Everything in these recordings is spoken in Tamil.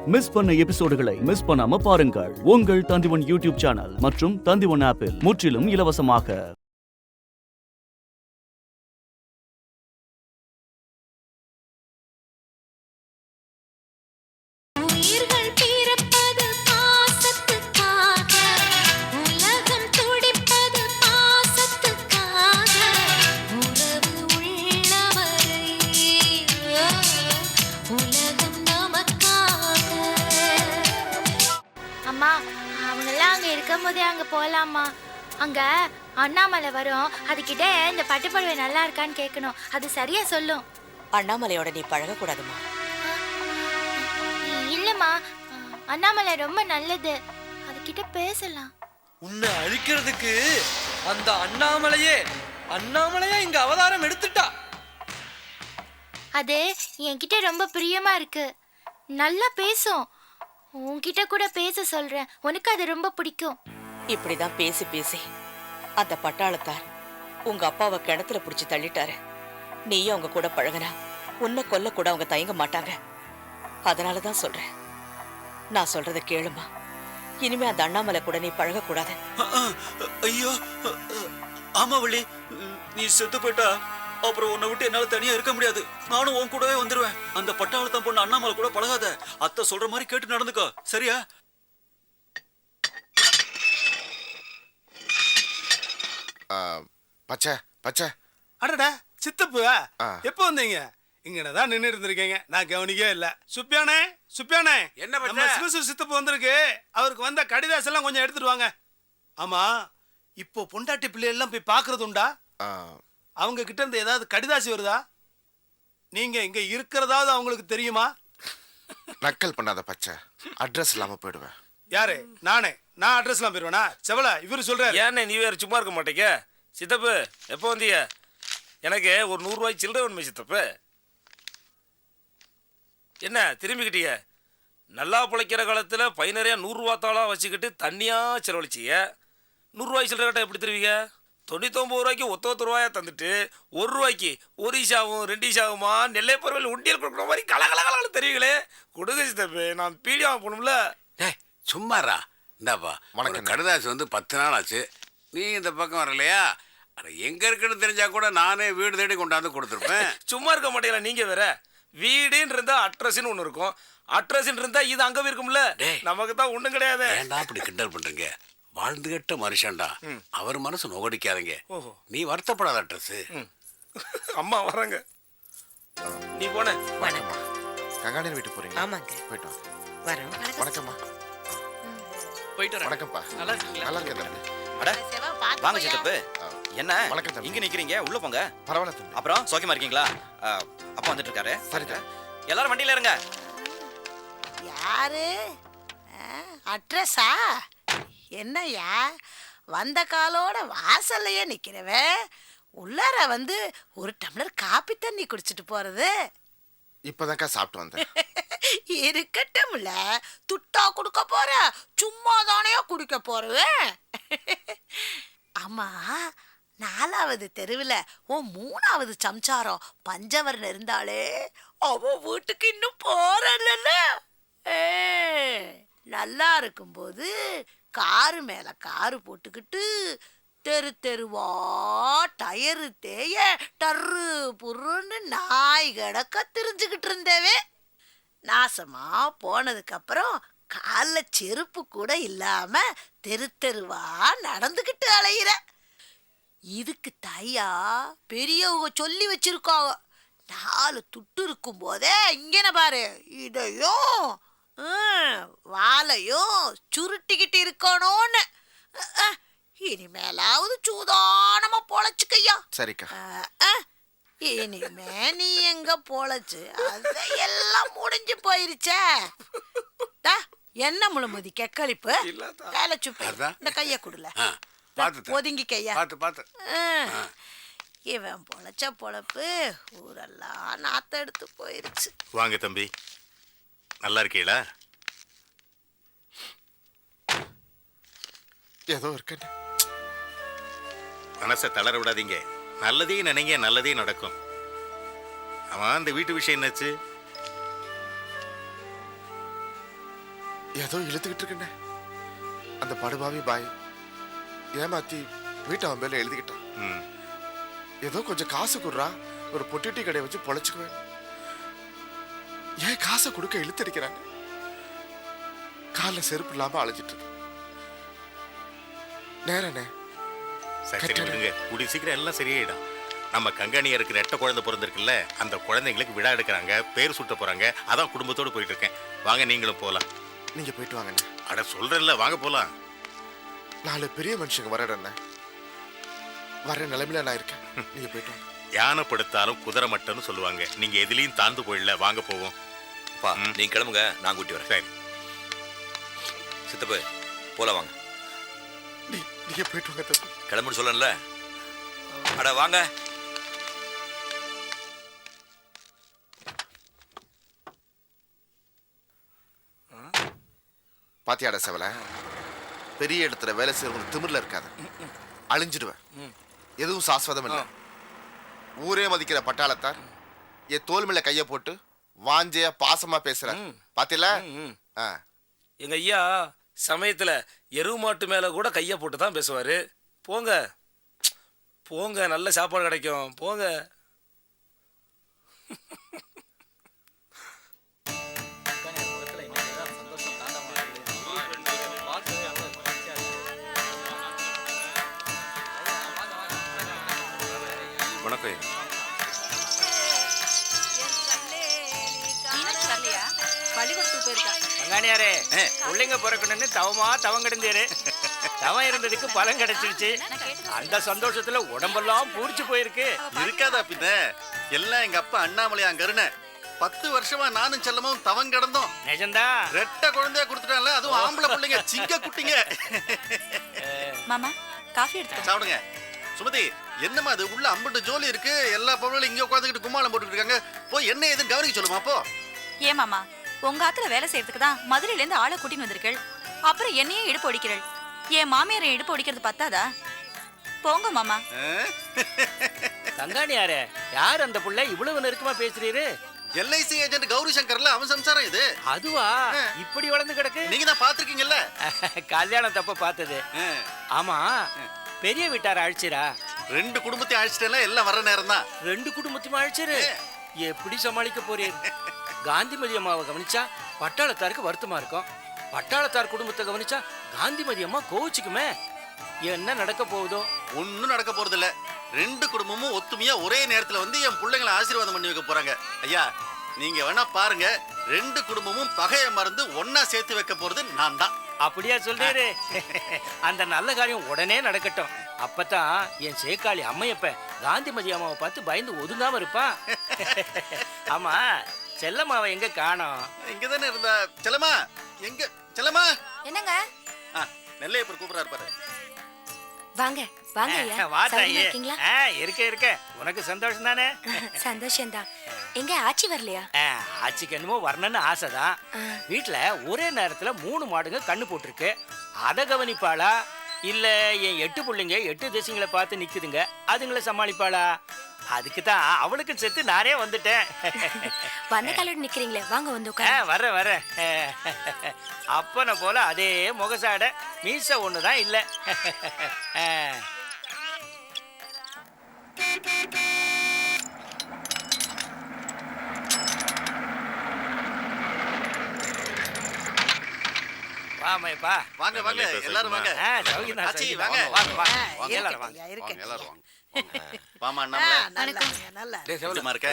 மிஸ் பண்ண எபிசோடுகளை மிஸ் பண்ணாம பாருங்கள் உங்கள் தந்திவன் யூடியூப் சேனல் மற்றும் தந்திவன் ஆப்பில் முற்றிலும் இலவசமாக. அங்க போலாமா? அங்க அண்ணாமலை வரும், அதுகிட்ட இந்த பட்டுப்படவை நல்லா இருக்கான்னு கேட்கணும். அது சரியா சொல்லும். அண்ணாமலையோட நீ பழக கூடாதுமா? இல்லம்மா, அண்ணாமலை ரொம்ப நல்லது, அதுகிட்ட பேசலாம். உன்னை அழிக்கிறதுக்கு அந்த அண்ணாமலையே இங்க அவதாரம் எடுத்துட்டா. அது என்கிட்ட ரொம்ப பிரியமா இருக்கு, நல்லா பேசும். உன்கிட்ட கூட பேச சொல்றேன், உனக்கு அது ரொம்ப பிடிக்கும். இப்படிதான் பேசி பேசி அந்த பட்டாளத்தார் உங்க அப்பாவை கிணத்துல புடிச்சு தள்ளிட்டாரு. நீயும் அவங்க கூட பழகுனா உன்னை கொல்ல கூட அவங்க தயங்க மாட்டாங்க. அதனாலதான் சொல்றேன், நான் சொல்றத கேளுமா. இனிமே அந்த அண்ணாமலை கூட நீ பழக கூடாது. ஐயோ ஆமா வள்ளி, நீ செத்து போயிட்டா அப்புறம் உன்னை விட்டு என்னால தனியா இருக்க முடியாது. நானும் உன் கூடவே வந்துருவேன். அந்த பட்டாளத்தான் பொண்ணு அண்ணாமலை கூட பழகாத. அத்தை சொல்ற மாதிரி கேட்டு நடந்துக்கோ, சரியா? பச்சை பச்சை. அடடா சித்தப்பு, எப்போ வந்தீங்க? இங்கதான் நின்று இருந்திருக்கீங்க, நான் கவனிக்கவே இல்ல. சுப்பியானே சுப்பியானே, நம்ம சிவசு சித்தப்பு வந்திருக்கு. அவருக்கு வந்த கடிதாசம் எல்லாம் கொஞ்சம் எடுத்துட்டு வாங்க. ஆமா, இப்போ பொண்டாட்டி பிள்ளை எல்லாம் போய் பாக்குறது உண்டா? அவங்க கிட்ட இருந்து ஏதாவது கடிதாசி வருதா? நீங்க இங்க இருக்கிறதாவது அவங்களுக்கு தெரியுமா? நக்கல் பண்ணாத பச்சை, அட்ரஸ் இல்லாம போயிடுவேன். யாரு? நான் அட்ரஸ் எல்லாம் போயிடுவேனா? செவல இவரு சொல்றாரு. ஏன்னு நீ வேற சும்மா இருக்க மாட்டேங்க. சித்தப்பு எப்போ வந்தீங்க? எனக்கு ஒரு 100 ரூபாய் சில்லறை வேணுமே சித்தப்பு. என்ன திரும்பிக்கிட்டீங்க? நல்லா பிழைக்கிற காலத்தில் பை நிறையா 100 ரூபா தாளா வச்சுக்கிட்டு தண்ணியாக செலவழிச்சிங்க. 100 ரூபாய் சில்லறை கட்ட எப்படி தருவீங்க? 99 ரூபாய்க்கு ஒத்த ரூபாயா தந்துட்டு 1 ரூபாய்க்கு 1 ஈஷாவும் 2 ஈஷாவுமா நெல்லை பருவல் உண்டியல் கொடுக்குற மாதிரி கலகலகலன்னு தெரியுங்களே. கொடுங்க சித்தப்பு, நான் பீடி வாங்க போகணும்ல. சும்மாரா, இந்தாப்பா உனக்கு கடுதாசி வந்து 10 நாள் ஆச்சு. நீ இந்த பக்கம் வரலையா? அட எங்க இருக்குன்னு தெரிஞ்சா கூட நானே வீடு தேடி கொண்டாந்து கொடுத்துருப்பேன். சும்மா இருக்க மாட்டீங்களா நீங்க வேற? வீடுன்னு இருந்தா அட்ரஸ்ன்னு ஒன்று இருக்கும், அட்ரஸ்ன்னு இருந்தா இது அங்கே இருக்கும்ல. நமக்கு தான் ஒன்றும் கிடையாது. ஏன்டா அப்படி கிண்டல் பண்றீங்க? வாழ்ந்து கட்ட மனுஷன்டா, அவர் மனசு நுகடிக்காதீங்க. நீ வருத்தப்படாத. அட்ரஸ் அம்மா வராங்க, நீ போன. கங்காணியர் வீட்டு போறீங்க? ஆமாங்க, போயிட்டு வாங்க. வரோம். வணக்கம்மா. போயிட்டு வரேன். வணக்கம்ப்பா. நல்லா இருக்கீங்களா? நல்லா இருக்கேன் தம்பி. அட வாங்க சித்தப்பு. என்ன வணக்கம் தம்பி. இங்க நிக்கிறீங்க? உள்ள போங்க. பரவாயில்ல தம்பி. அப்புறம் சௌக்கியமா இருக்கீங்களா? அப்பா வந்துட்டு இருக்காரு. சரிங்க, எல்லாரும் வண்டியில இருங்க. யாரு? அட்ரஸா? என்னையா வந்த காலோட வாசல்லையே நிக்கிறவ உள்ளார வந்து ஒரு டம்ளர் காப்பி தண்ணி குடிச்சிட்டு போறது? இப்பதான்க்கா சாப்பிட்டு வந்தேன். இருக்கட்டும்ல, துட்டா குடுக்க போற, சும்மா தானே குடிக்க போறது? ஆமா, 4வது தெருவில் உன் 3வது சம்சாரம் பஞ்சவரன் இருந்தாலே, அவ வீட்டுக்கு இன்னும் போறல்ல? நல்லா இருக்கும்போது காரு மேல காரு போட்டுக்கிட்டு தெரு தெருவா டயரு தேய டர்ரு புருன்னு நாய் கிடக்க திரிஞ்சுக்கிட்டு இருந்தவே. நாசமா போனதுக்கு அப்புறம் காலில் செருப்பு கூட இல்லாம தெரு தெருவா நடந்துக்கிட்டு அலையிற. இதுக்கு தாயா பெரியவங்க சொல்லி வச்சிருக்காங்க, 4 துட்டு இருக்கும் போதே இங்கன பாரு, இதையும் வாலையும் சுருட்டிக்கிட்டு இருக்கணும்னு. இனிமேலாவது சூதானமா பொழைச்சுக்கையா. சரிக்கா. இனிமே நீ எங்க பொழைச்சு அதையெல்லாம் முடிஞ்சு போயிருச்சே. என்ன முழுமதி கெக்களிப்பு? வேலை சுப்ப இந்த கைய குடுல, ஒதுங்கி கையா. இவன் பொழைச்ச பொழப்பு ஊரெல்லாம் நாத்த எடுத்து போயிருச்சு. வாங்க தம்பி, நல்லா இருக்கீங்களா? ஏதோ இருக்கு. மனசை தளர விடாதீங்க, நல்லதையும் நினைங்க, நல்லதையும் நடக்கும். ஆமா, அந்த வீட்டு விஷயம் என்னாச்சு? ஏதோ இழுத்துக்கிட்டு இருக்கேனே. அந்த படுபாவி பாய் ஏமாத்தி வீட்டை அவன் மேல எழுதிக்கிட்டான். ஏதோ கொஞ்சம் காசு குடுறா, ஒரு பொட்டி கடையை வச்சு பொழைச்சுக்குவேன். ஏன் காசை கொடுக்க இழுத்தடிக்கிறாங்க? காலில் செருப்பு இல்லாம அழைச்சிட்டு இருக்கு. நேரண்ணே சரி விடுங்க, கூடி சீக்கிரம் எல்லாம் சரியாயிடும். நம்ம கங்காணியருக்கு ரெட்ட குழந்தை பிறந்திருக்குல்ல, அந்த குழந்தைங்களுக்கு விழா எடுக்கிறாங்க, பேர் சுட்ட போறாங்க. அதான் குடும்பத்தோடு போயிட்டு இருக்கேன். வாங்க நீங்களும் போகலாம். நீங்க போயிட்டு வாங்கண்ணே. அட சொல்றேன்ல, வாங்க போலாம். 4 பெரிய மனுஷங்க வரடண்ணே. வர நிலைமையில நான் இருக்கேன். நீங்க போயிட்டு வாங்க. யானை படுத்தாலும் குதிரை மட்டன்னு சொல்லுவாங்க. நீங்க எதுலயும் தாழ்ந்து போயிடல, வாங்க போவோம். நீங்க கிளம்புங்க, நான் கூட்டி வரேன். சரி சித்தப்பு போல வாங்க. நீங்க போயிட்டு வாங்க தம்பி. கிளம்புன்னு சொல்லல. அட வாங்க. பாத்தியாட செவல, பெரிய இடத்துல வேலை செய்யறவங்க திமிர்ல இருக்காது. அழிஞ்சிடுவேன். எதுவும் சாஸ்வதம் இல்லை. ஊரே மதிக்கிற பட்டாளத்தார் என் தோல் மேல கைய போட்டு வாஞ்சையா பாசமா பேசுற பாத்தில. எங்க ஐயா சமயத்துல எருவு மாட்டு மேல கூட கைய போட்டு தான் பேசுவாரு. போங்க போங்க, நல்ல சாப்பாடு கிடைக்கும். போங்க. வணக்கம். பள்ளிக்கூடத்துக்கு போயிருக்கா. பங்காணியாரே, பிள்ளைங்க பிறக்கணும்னு தவம் கிடந்தீரு. தவம் இருந்ததுக்கு பலன் கிடைச்சிருச்சு. அந்த சந்தோஷத்துல உடம்பெல்லாம் பூரிச்சு போயிருக்கு. இருக்காதா பின்ன? எல்லாம் எங்க அப்பா அண்ணாமலை கருணை. 10 வருஷமா நானும் செல்லமும் தவம் கிடந்தோம். நிஜம்தா. ரெட்ட குழந்தைய கொடுத்துட்டான்ல, அதுவும் ஆம்பளை பிள்ளைங்க, சிங்க குட்டிங்க. மாமா காஃபி எடுத்து சாப்பிடுங்க. சுமதி, என்னமா அது உள்ள அம்பட்டு ஜோலி இருக்கு? எல்லா பொருளும் இங்க உட்காந்துக்கிட்டு கும்மாளம் போட்டுக்கிட்டு இருக்காங்க. போய் என்ன ஏதுன்னு கவனிக்க சொல்லுமா அப்போ. ஏன் மாமா, உங்க ஆத்துல வேலை செய்யறதுக்கு தான் மதுரையில இருந்து ஆளை கூட்டின்னு வந்திருக்கள். அப்புறம் என்னையே இடுப்பு ஒடிக்கிறள். என் மாமியாரை இடுப்பு ஒடிக்கிறது பத்தாதா? போங்க மாமா. பங்காணியாரே, யார் அந்த புள்ள இவ்வளவு நெருக்கமா பேசுறீரு? எல்ஐசி ஏஜென்ட் கௌரி சங்கர்ல, அவன் சம்சாரம் இது. அதுவா? இப்படி வளர்ந்து கிடக்கு. நீங்க தான் பாத்துருக்கீங்கல்ல. கல்யாணம் தப்ப பார்த்தது. ஆமா, பெரிய வீட்டார அழிச்சிரா? 2 குடும்பத்தையும் அழிச்சிட்டேன். எல்லாம் வர நேரம் தான். 2 குடும்பத்தையும் அழிச்சிரு. எப்படி சமாளிக்க போறீர்? காந்திமதி அம்மாவை கவனிச்சா பட்டாளத்தாருக்கு வருத்தமா இருக்கும். பட்டாளத்தார் குடும்பத்தை கவனிச்சா காந்திமதி அம்மா கோவிச்சுக்குமே. என்ன நடக்க போகுதோ? ஒன்னும் நடக்க போறது இல்ல. 2 குடும்பமும் ஒத்துமையா ஒரே நேரத்துல வந்து என் பிள்ளைங்களை ஆசீர்வாதம் பண்ணி வைக்க போறாங்க. ஐயா, நீங்க வேணா பாருங்க. 2 குடும்பமும் பகைய மறந்து ஒன்னா சேர்த்து வைக்க போறது நான் தான். அப்படியா சொல்றீரு? அந்த நல்ல காரியம் உடனே நடக்கட்டும். அப்பதான் என் சேக்காளி அம்மையப்ப காந்திமதி அம்மாவை பார்த்து பயந்து ஒதுங்காம இருப்பான். ஆமா, செல்லம்மாவை எங்க காணோம்? இங்கதானே இருந்தா. செல்லம்மா எங்க? செல்லம்மா என்னங்க? நெல்லையப்பர் கூப்பிடுறாரு பாரு. வாங்க வாங்க ஐயா. வாத்தாயே. இருக்கீங்களா? இருக்க. உனக்கு சந்தோஷம் தானே? சந்தோஷம்தான். எங்க ஆச்சி வரலையா? ஆச்சிக்கு என்னமோ வரணும்னு ஆசைதான். வீட்டுல ஒரே நேரத்துல 3 மாடுங்க கண்ணு போட்டிருக்கு. அத கவனிப்பாளா இல்ல என் 8 பிள்ளைங்க 8 திசைங்களை பார்த்து நிக்குதுங்க, அதுங்களை சமாளிப்பாளா? அதுக்கு தான் அவளுக்கு செத்து நானே வந்துட்டேன். வந்த காலோடு நிக்கிறீங்களே, வாங்க வந்து வரேன். அப்பனை போல அதே முகசாட, மீச ஒண்ணுதான் இல்ல. வாமைப்பா. வாங்க வாங்க எல்லாரும் வாங்க. ஆச்சி வாங்க. வாங்க எல்லாரும் வாங்க. எல்லாரும் வாங்க. வாமா அண்ணாமலை. நல்லா. டேய் செவலமா இருக்க.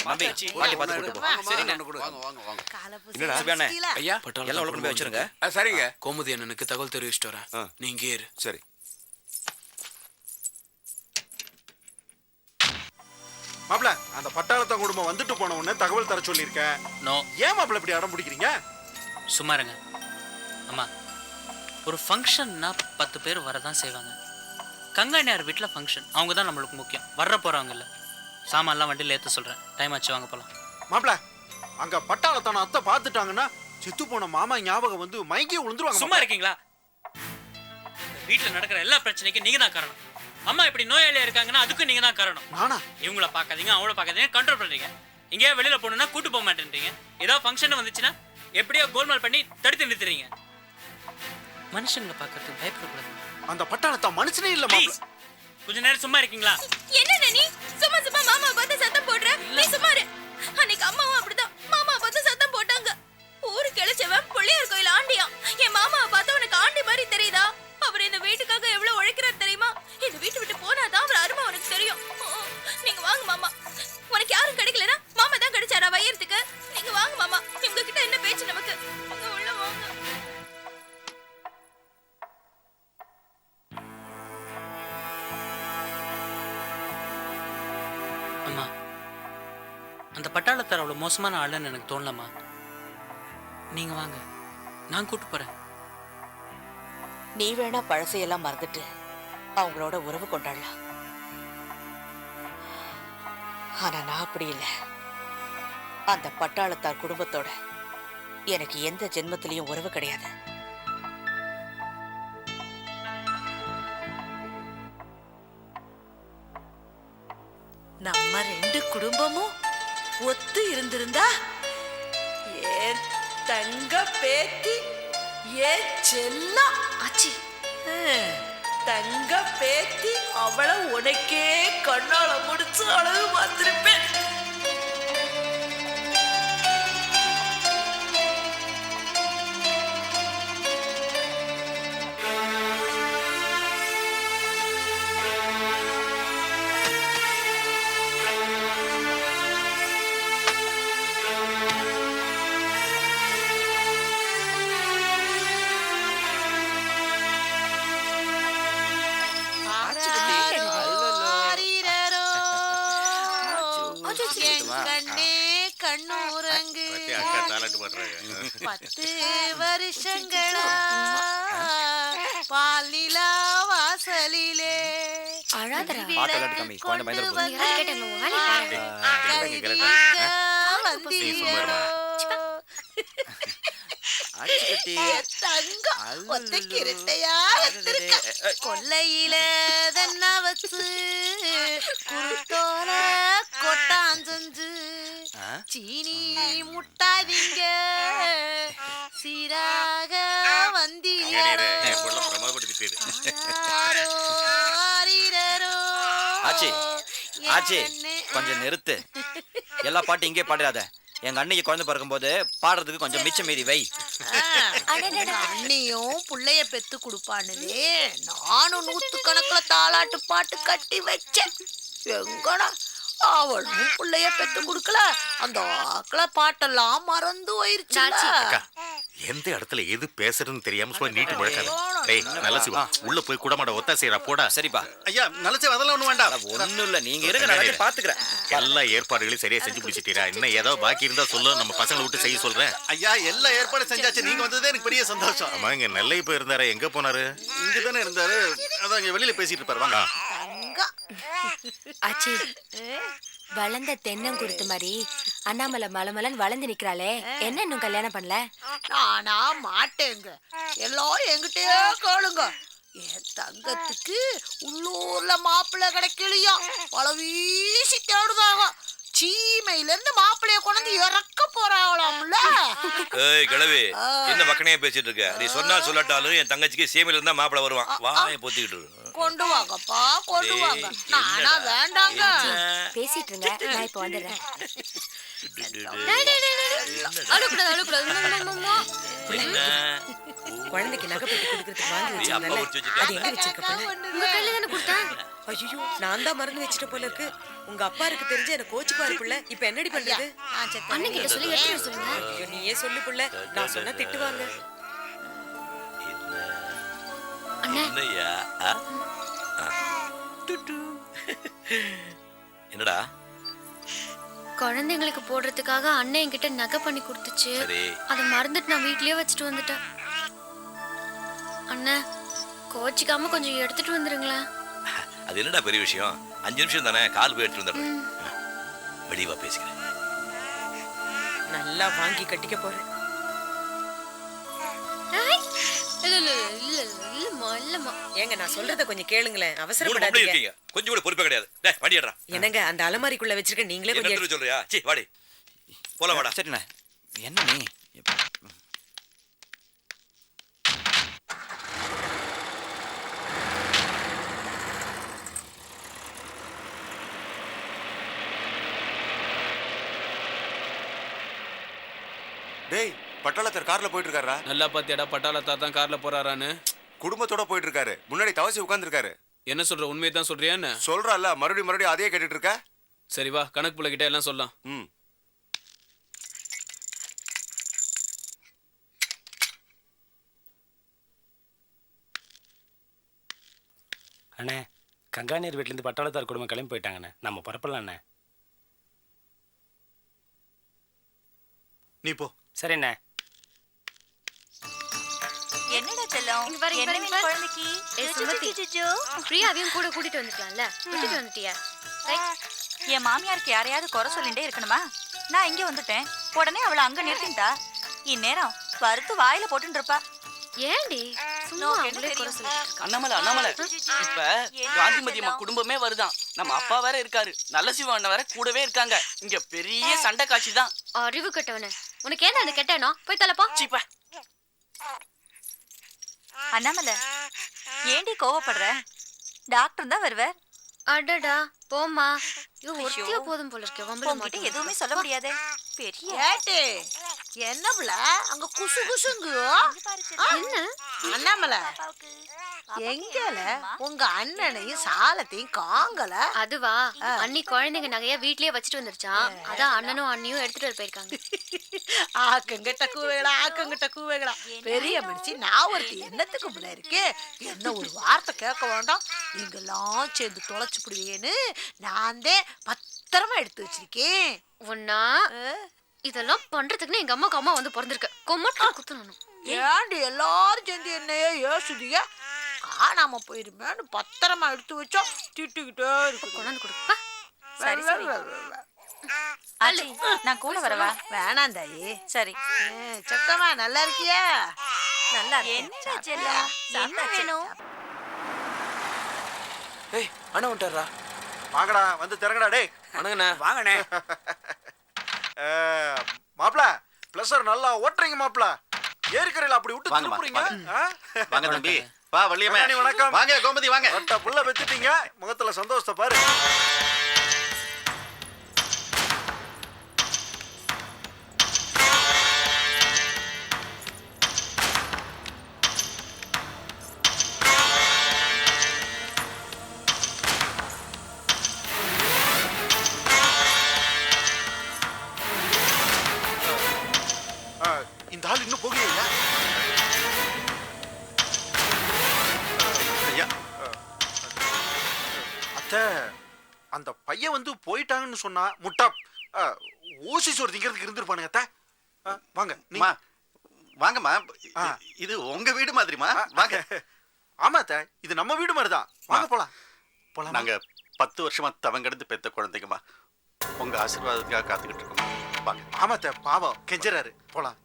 நம்பி பாட்டி பாத்து கூட்டி போ. சரிங்க. வாங்க. என்னடா சுபியானே? ஐயா எல்லாம் உள்ள கொண்டு போய் வச்சிருங்க. சரிங்க. கோமதி அண்ணனுக்கு தகவல் தெரிவிச்சிட்டு வரேன். நீங்க ஏறு. சரி. மாப்ள, அந்த பட்டாளத்த குடும்பம் வந்துட்டு போன உடனே தகவல் தர சொல்லியிருக்கேன். நோ. ஏன் மாப்ள இப்படி அடம் பிடிக்கிறீங்க? சும்மா இருங்க. அம்மா, ஒரு ஃபங்க்ஷன்னா 10 பேர் வரதான் செய்வாங்க. கங்காணியார் வீட்டில் ஃபங்க்ஷன், அவங்க தான் நம்மளுக்கு முக்கியம். வர்ற போகிறவங்கல்ல. சாமான்லாம் வண்டியில் ஏற்ற சொல்கிறேன். டைம் ஆச்சு, வாங்க போகலாம். மாப்ள, அங்கே பட்டாளத்தான அத்தை பார்த்துட்டாங்கன்னா செத்து போன மாமா ஞாபகம் வந்து மயங்கி விழுந்துருவாங்க. சும்மா இருக்கீங்களா? வீட்டில் நடக்கிற எல்லா பிரச்சனைக்கும் நீங்கள் தான் காரணம். அம்மா இப்படி நோயாளியாக இருக்காங்கன்னா அதுக்கும் நீங்கள் தான் காரணம். நானா? இவங்கள பார்க்காதீங்க, அவங்கள பார்க்காதீங்க, கண்ட்ரோல் பண்ணுறீங்க. எங்கேயா வெளியில் போகணுன்னா கூட்டு போக மாட்டேன்றீங்க. ஏதாவது ஃபங்க்ஷன் வந்துச்சுன்னா எப்படியோ கோல்மால் பண்ணி தடுத்து நிறுத்துறீங்க. மனுஷங்களை பார்க்கறதுக்கு பயப்படக்கூடாது. அந்த பட்டாளத்தா மனுஷனே இல்ல மாப்ள. கொஞ்ச நேரம் சும்மா இருக்கீங்களா? என்ன நீ சும்மா சும்மா மாமா பார்த்து சத்தம் போடுற? நீ சும்மா இரு. அன்னைக்கு அம்மாவும் அப்படிதான் மாமா பார்த்து சத்தம் போட்டாங்க. ஊரு கிளச்சவன் பிள்ளையார் கோயில் ஆண்டியா. என் மாமாவை பார்த்து உனக்கு ஆண்டி மாதிரி தெரியுதா? அவர் இந்த வீட்டுக்காக எவ்வளவு உழைக்கிறார் தெரியுமா? இந்த வீட்டு விட்டு போனாதான் அவர் அருமை உனக்கு தெரியும். நீங்க வாங்க மாமா. உனக்கு யாரும் கிடைக்கலனா மாமா தான் கிடைச்சாரா வையறதுக்கு? நீங்க வாங்க மாமா. உங்ககிட்ட என்ன பேச்சு நமக்கு? உள்ள வாங்க. அம்மா, அந்த பட்டாளத்தார் அவ்வளவு மோசமான ஆளுன்னு எனக்கு தோணலம்மா. நீங்க வாங்க, நான் கூட்டு போறேன். நீ வேணா பழசையெல்லாம் மறந்துட்டு அவங்களோட உறவு கொண்டாடலாம். ஆனா நான் அப்படி இல்லை. அந்த பட்டாளத்தார் குடும்பத்தோட எனக்கு எந்த ஜென்மத்திலையும் உறவு கிடையாது. நம்ம ரெண்டு குடும்பமும் ஒத்து இருந்திருந்தா ஏன் தங்க பேத்தி ஏன் செல்லம் ஆச்சி தங்க பேத்தி அவளை உனக்கே கண்ணால முடிச்சு அழகு பார்த்திருப்பேன். கண்ணூரங்கு 10 வருஷங்களா பாலிலா வாசலிலே கொல்லையில தன்ன வச்சு குருத்தோர கொட்டாஞ்சு சீனி முட்டாதீங்க சீராக ஆச்சி ஆச்சி கொஞ்சம் நிறுத்து. எல்லா பாட்டும் இங்கே பாடாத. எங்க அண்ணிக்கு குழந்தை பிறக்கும்போது பாடுறதுக்கு கொஞ்சம் மிச்சம் மீறி வை. அண்ணியும் புள்ளைய பெத்து கொடுப்பானுவே நானும் 100 கணக்குல தாலாட்டு பாட்டு கட்டி வச்சேன். எங்கடா அவளும் புள்ளைய பெத்து கொடுக்கல. அந்த ஆக்கள பாட்டெல்லாம் மறந்து போயிருச்சு. எந்த இடத்துல எது பேசுறதுன்னு தெரியாம போய் நீட்டு முழக்காத. டேய் நல்ல சிவா உள்ள போய் கூடமாட ஒத்தா செய்யறா போடா. சரிப்பா ஐயா நல்ல சிவா அதெல்லாம் ஒண்ணு வேண்டாம். ஒண்ணும் இல்ல, நீங்க இருங்க, நான் பாத்துக்கிறேன். எல்லா ஏற்பாடுகளையும் சரியா செஞ்சு முடிச்சிட்டீரா? இன்னும் ஏதோ பாக்கி இருந்தா சொல்லு, நம்ம பசங்களை விட்டு செய்ய சொல்றேன். ஐயா எல்லா ஏற்பாடும் செஞ்சாச்சு. நீங்க வந்ததே எனக்கு பெரிய சந்தோஷம். ஆமா, இங்க நெல்லை போய் இருந்தாரு, எங்க போனாரு? இங்கதானே இருந்தாரு. அதான் இங்க வெளியில பேசிட்டு இருப்பாரு. வாங்க. ஆச்சி, வளர்ந்த தென்னங்குருத்து மாதிரி அண்ணாமலை மலமலன் வளர்ந்து நிக்கிறாளே, என்ன இன்னும் கல்யாணம் பண்ணல? நானா மாட்டேங்க. எல்லாரும் என்கிட்டயே கேளுங்க. என் தங்கத்துக்கு உள்ளூர்ல மாப்பிள்ளை கிடைக்கலையா பல வீசி தேடுதாங்க. சீமையில இருந்து மாப்பிள்ளைய கொண்டு இறக்க போறாங்களாம்ல. ஏய் கிழவி, என்ன மக்கனையா பேசிட்டு இருக்க? நீ சொன்னால் சொல்லட்டாலும் என் தங்கச்சிக்கு சீமையில இருந்தா மாப்பிள்ளை வருவான். வாயை பொத்திக்கிட்டு கொண்டு வாங்கப்பா, கொண்டு வாங்க. நானா வேண்டாங்க. பேசிட்டு இருங்க, நான் இப்ப வந்துடுறேன். குழந்தைக்கு நகை பெட்டி கொடுக்கறதுக்கு வாங்கி வச்சிருந்தேன். அது எங்க வச்சிருக்க? உங்க கையில தானே கொடுத்தேன். ஐயோ, நான் தான் மறந்து வச்சிட்ட போல இருக்கு. உங்க அப்பா இருக்கு தெரிஞ்சு என்ன கோச்சு பாரு புள்ள. இப்ப என்னடி பண்றது? அண்ணன் கிட்ட சொல்லி எடுத்து சொல்லுங்க. ஐயோ, நீயே சொல்லு புள்ள. நான் சொன்னா திட்டுவாங்க. என்னையா? என்னடா? குழந்தைங்களுக்கு போடுறதுக்காக அண்ணன் என்கிட்ட நகை பண்ணி கொடுத்துச்சு. அதை மறந்துட்டு நான் வீட்லயே வச்சுட்டு வந்துட்டேன். அண்ணன் கோச்சிக்காம கொஞ்சம் எடுத்துட்டு வந்துருங்களேன். அது என்னடா பெரிய விஷயம்? 5 நிமிஷம் தானே, கால் போய் எடுத்துட்டு வந்துடுறேன். வெளிவா பேசிக்கிறேன். நல்லா வாங்கி கட்டிக்க போறேன். ஏங்க, நான் சொல்றத கொஞ்சம் கேளுங்களேன். அவசரப்படாதீங்க. கொஞ்சம் கூட பொறுப்பே கிடையாது. டேய் வண்டி ஏறா. என்னங்க அந்த அலமாரிக்குள்ள வச்சிருக்க, நீங்களே கொஞ்சம் சொல்றியா? சீ வாடி போலாம் வாடா. சரிண்ணே. என்ன நீ டேய் பட்டாளத்தார் கார்ல போயிட்டு இருக்காரா? நல்லா பாத்தியாடா பட்டாளத்தார் தான் கார்ல போறாரான்னு. குடும்பத்தோட போயிட்டு இருக்காரு. முன்னாடி தவசி உட்கார்ந்துருக்காரு. என்ன சொல்ற, உண்மையை தான் சொல்றியா என்ன? சொல்றல்ல, மறுபடியும் அதே கேட்டுட்டு இருக்க. சரி வா, கணக்கு புள்ள கிட்ட எல்லாம் சொல்லலாம். அண்ணே, கங்காணியர் வீட்டிலேருந்து பட்டாளத்தார் குடும்பம் கிளம்பி போயிட்டாங்கண்ணே. நம்ம புறப்படலாம் அண்ணே. நீ போ. சரிண்ணே. என்னடா செல்லம், என்ன வேணும் குழந்தைக்கு? பிரியாவையும் கூட கூட்டிட்டு வந்துட்டலாம்ல, கூட்டிட்டு வந்துட்டியா? என் மாமியாருக்கு யாரையாவது குறை சொல்லிட்டே இருக்கணுமா? நான் இங்க வந்துட்டேன், உடனே அவளை அங்க நிறுத்திட்டா. இந்நேரம் வறுத்து வாயில போட்டுட்டு இருப்பா. ஏண்டி அண்ணாமலை அண்ணாமலை, இப்ப காந்திமதி அம்மா குடும்பமே வருதான். நம்ம அப்பா வேற இருக்காரு, நல்ல சிவ அண்ணன் வேற கூடவே இருக்காங்க. இங்க பெரிய சண்டை காட்சி தான். அறிவு கட்டவன, உனக்கு ஏன் அந்த கெட்டனோ? போய் தலப்பா. அண்ணாமலை, ஏண்டி கோவப்படுற? டாக்டர் தான் வருவார். அடடா போம்மா. ஒருத்தியா போதும் போல இருக்கே. உங்ககிட்ட எதுவுமே சொல்ல முடியாது. பெரிய ஏட்டு என்ன புள்ள அங்க குசு குசுங்கு? என்ன அண்ணாமலை, எங்கல உங்க அண்ணனையும் சாலத்தையும் காங்கல? அதுவா, அண்ணி குழந்தைங்க நகையா வீட்லயே வச்சுட்டு வந்துருச்சான். அதான் அண்ணனும் அண்ணியும் எடுத்துட்டு வர போயிருக்காங்க. ஆக்கங்கிட்ட கூவேகளா பெரிய மனுஷி. நான் ஒருத்தி என்னத்துக்கு புள்ள இருக்கு? என்ன ஒரு வார்த்தை கேட்க வேண்டாம், நீங்கெல்லாம் சேர்ந்து தொலைச்சு பிடுவேன்னு நான் தான் பத்திரமா எடுத்து வச்சிருக்கேன். ஒன்னா இதெல்லாம் பண்றதுக்குன்னு எங்க அம்மா வந்து பிறந்திருக்க. கொம்மட்டா குத்துனணும். ஏண்டி எல்லாரும் சேர்ந்து என்னையே யோசுதிய? காணாம போயிருமேன்னு பத்திரமா எடுத்து வச்சோம். திட்டுக்கிட்டே இருக்கு. கொண்டாந்து கொடுப்பா. சரி சரி, அள்ளி நான் கூட வரவா? வேணாம் தாயி. சரி. சக்கமா நல்லா இருக்கியா? நல்லா என்ன செல்லம், என்ன வேணும்? ஏய் அண்ணா வந்துட்டாரா? வாங்கடா, வந்து திறங்கடா. டேய் வணங்கண்ணே. வாங்கண்ணே. மாப்ள பிளஸர் நல்லா ஓட்டுறீங்க மாப்ள. ஏரிக்கரையில அப்படி விட்டு திருப்புறீங்க. வாங்க தம்பி. வா வள்ளியம்மா. வணக்கம். வாங்க கோமதி வாங்க. ஒட்ட புள்ள வெச்சிட்டீங்க. முகத்துல சந்தோஷத்தை பாரு. இந்த ஆள் இன்னும் போகலையா? ஐயா அத்தை, அந்த பையன் வந்து போயிட்டாங்கன்னு சொன்னா முட்டா ஊசி சோறு திங்கிறதுக்கு இருந்திருப்பானுங்க. அத்தை வாங்க. நீமா வாங்கம்மா. இது உங்க வீடு மாதிரிமா. வாங்க. ஆமா அத்தை, இது நம்ம வீடு மாதிரி தான். வாங்க போலாம். நாங்க 10 வருஷமா தவங்கெடுத்து பெத்த குழந்தைங்கம்மா. உங்க ஆசீர்வாதத்துக்காக காத்துக்கிட்டு இருக்கோம். வாங்க. ஆமா அத்தை, பாவம் கெஞ்சறாரு. போலாம்.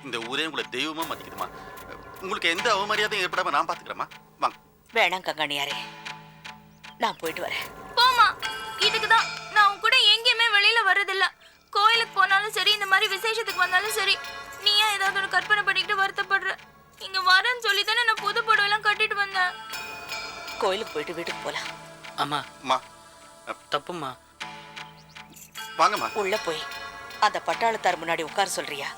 இந்த ஊரே உங்களை தெய்வமா மதிக்குதுமா. உங்களுக்கு எந்த அவமரியாதையும் ஏற்படாம நான் பாத்துக்கிறேம்மா. வாங்க. வேணாம் கங்காணியாரே, நான் போயிட்டு வரேன். போமா, இதுக்குதான் நான் உன் கூட எங்கேயுமே வெளியில வர்றதில்ல. கோயிலுக்கு போனாலும் சரி, இந்த மாதிரி விசேஷத்துக்கு வந்தாலும் சரி, நீ ஏன் ஏதாவது ஒரு கற்பனை பண்ணிக்கிட்டு வருத்தப்படுற? இங்க வரேன்னு சொல்லி தானே நான் புது புடவைலாம் கட்டிட்டு வந்தேன். கோயிலுக்கு போயிட்டு வீட்டுக்கு போலாம். அம்மா தப்புமா. வாங்கம்மா. உள்ள போய் அந்த பட்டாளத்தார் முன்னாடி உட்கார சொல்றியா?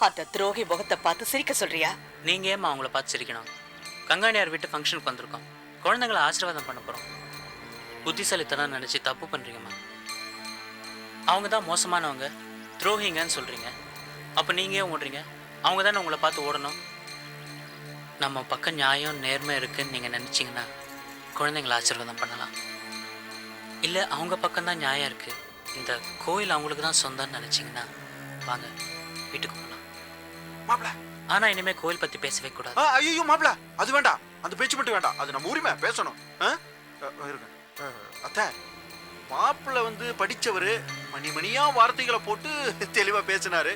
அந்த துரோகி முகத்தை பார்த்து சிரிக்க சொல்றியா? நீங்க ஏமா அவங்கள பார்த்து சிரிக்கணும்? கங்காணியார் வீட்டு ஃபங்க்ஷனுக்கு வந்திருக்கோம், குழந்தைங்களை ஆசீர்வாதம் பண்ண போறோம். புத்திசாலித்தனம் நினைச்சு தப்பு பண்றீங்கம்மா. அவங்க தான் மோசமானவங்க, துரோகிங்கன்னு சொல்றீங்க. அப்ப நீங்க ஏன் ஓடுறீங்க? அவங்க தானே உங்களை பார்த்து ஓடணும். நம்ம பக்கம் நியாயம் நேர்மை இருக்குன்னு நீங்க நினைச்சீங்கன்னா குழந்தைங்களை ஆசீர்வாதம் பண்ணலாம். இல்லை அவங்க பக்கம்தான் நியாயம் இருக்கு, இந்த கோயில் அவங்களுக்கு தான் சொந்தம்னு நினைச்சீங்கன்னா வாங்க வீட்டுக்கு போகலாம். ஆனா இனிமே கோயில் பத்தி பேசவே கூடாது. ஐயோ மாப்ள, அது வேண்டாம். அந்த பேச்சு மட்டும் வேண்டாம். அது நம்ம உரிமை, பேசணும். அத்தை, மாப்பிள்ள வந்து படிச்சவரு, மணிமணியா வார்த்தைகளை போட்டு தெளிவா பேசினாரு.